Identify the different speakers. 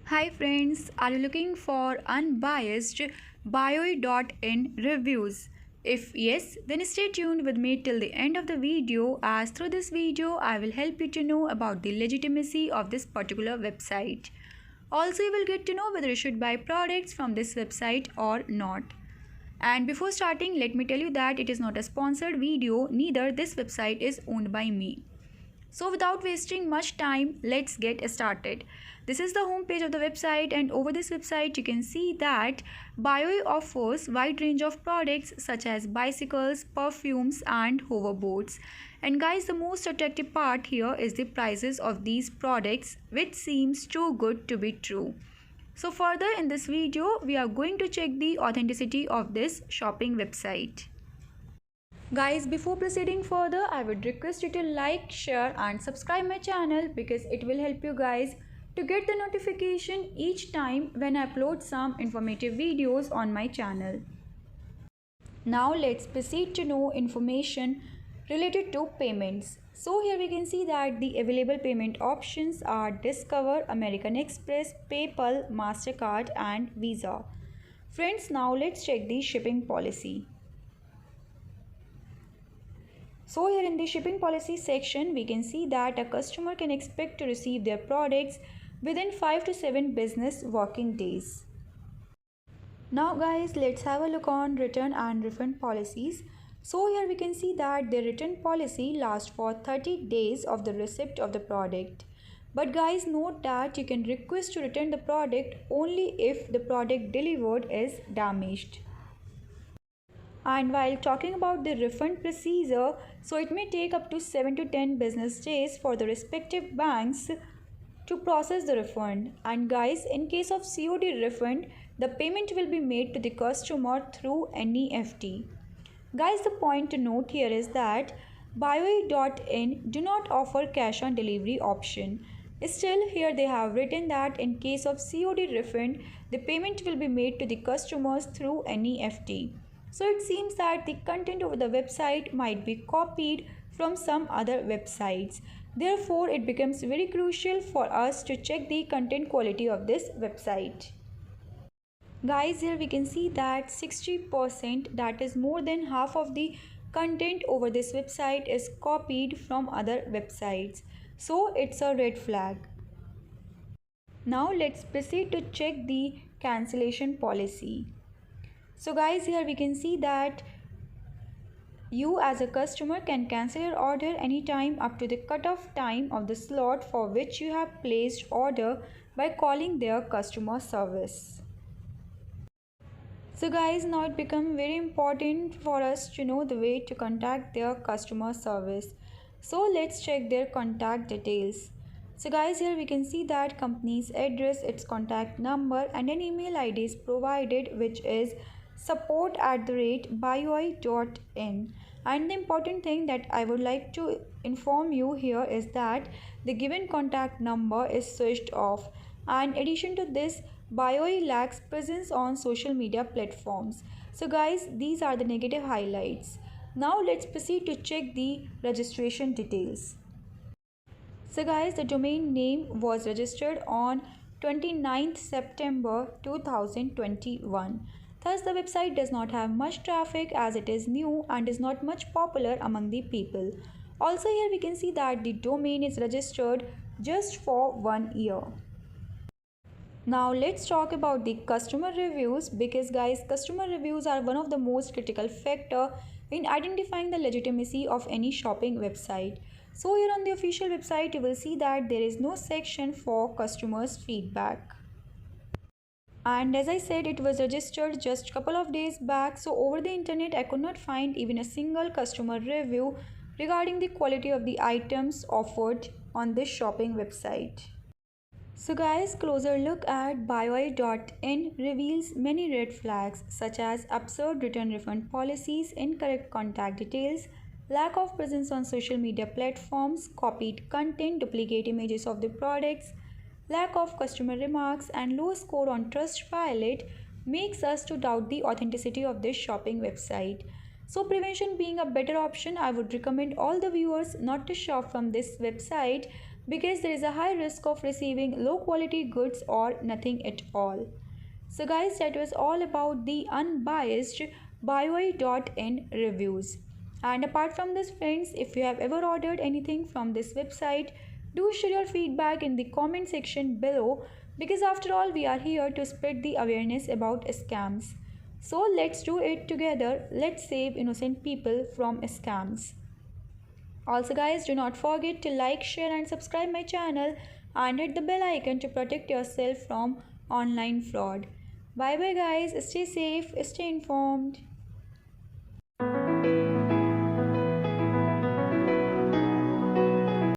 Speaker 1: Hi friends, are you looking for unbiased bio.in reviews? If yes, then stay tuned with me till the end of the video, as through this video I will help you to know about the legitimacy of this particular website. Also, you will get to know whether you should buy products from this website or not. And before starting, let me tell you that it is not a sponsored video, neither this website is owned by me. So without wasting much time, let's get started. This is the home page of the website, and over this website you can see that BioE offers wide range of products such as bicycles, perfumes and hoverboards. And guys, the most attractive part here is the prices of these products, which seems too good to be true. So further in this video, we are going to check the authenticity of this shopping website. Guys, before proceeding further, I would request you to like, share and subscribe my channel because it will help you guys to get the notification each time when I upload some informative videos on my channel. Now let's proceed to know information related to payments. So here we can see that the available payment options are Discover, American Express, PayPal, MasterCard and Visa. Friends, now let's check the shipping policy. So here in the shipping policy section, we can see that a customer can expect to receive their products within 5 to 7 business working days. Now guys, let's have a look on return and refund policies. So here we can see that the return policy lasts for 30 days of the receipt of the product. But guys, note that you can request to return the product only if the product delivered is damaged. And while talking about the refund procedure, so it may take up to 7 to 10 business days for the respective banks to process the refund. And guys, in case of COD refund, the payment will be made to the customer through NEFT. Guys, the point to note here is that BioE.in do not offer cash on delivery option. Still, here they have written that in case of COD refund, the payment will be made to the customers through NEFT. So it seems that the content over the website might be copied from some other websites. Therefore, it becomes very crucial for us to check the content quality of this website. Guys, here we can see that 60%, that is more than half of the content over this website, is copied from other websites. So it's a red flag. Now let's proceed to check the cancellation policy. So guys, here we can see that you as a customer can cancel your order anytime up to the cutoff time of the slot for which you have placed order by calling their customer service. So guys, now it becomes very important for us to know the way to contact their customer service. So let's check their contact details. So guys, here we can see that company's address, its contact number and an email ID is provided, which is support@bioe.in. And the important thing that I would like to inform you here is that the given contact number is switched off. And in addition to this, BioE lacks presence on social media platforms. So guys, these are the negative highlights. Now let's proceed to check the registration details. So guys, the domain name was registered on 29th September 2021. Thus, the website does not have much traffic as it is new and is not much popular among the people. Also, here we can see that the domain is registered just for 1 year. Now let's talk about the customer reviews, because guys, customer reviews are one of the most critical factor in identifying the legitimacy of any shopping website. So here on the official website, you will see that there is no section for customers' feedback. And as I said, it was registered just a couple of days back. So over the internet, I could not find even a single customer review regarding the quality of the items offered on this shopping website. So guys, closer look at BioE.in reveals many red flags such as absurd return refund policies, incorrect contact details, lack of presence on social media platforms, copied content, duplicate images of the products, lack of customer remarks and low score on Trustpilot makes us to doubt the authenticity of this shopping website. So prevention being a better option, I would recommend all the viewers not to shop from this website, because there is a high risk of receiving low quality goods or nothing at all. So, guys, that was all about the unbiased BioEye.in reviews. And apart from this, friends, if you have ever ordered anything from this website, do share your feedback in the comment section below because, after all, we are here to spread the awareness about scams. So, let's do it together. Let's save innocent people from scams. Also, guys, do not forget to like, share, and subscribe my channel and hit the bell icon to protect yourself from online fraud. Bye bye, guys. Stay safe, stay informed.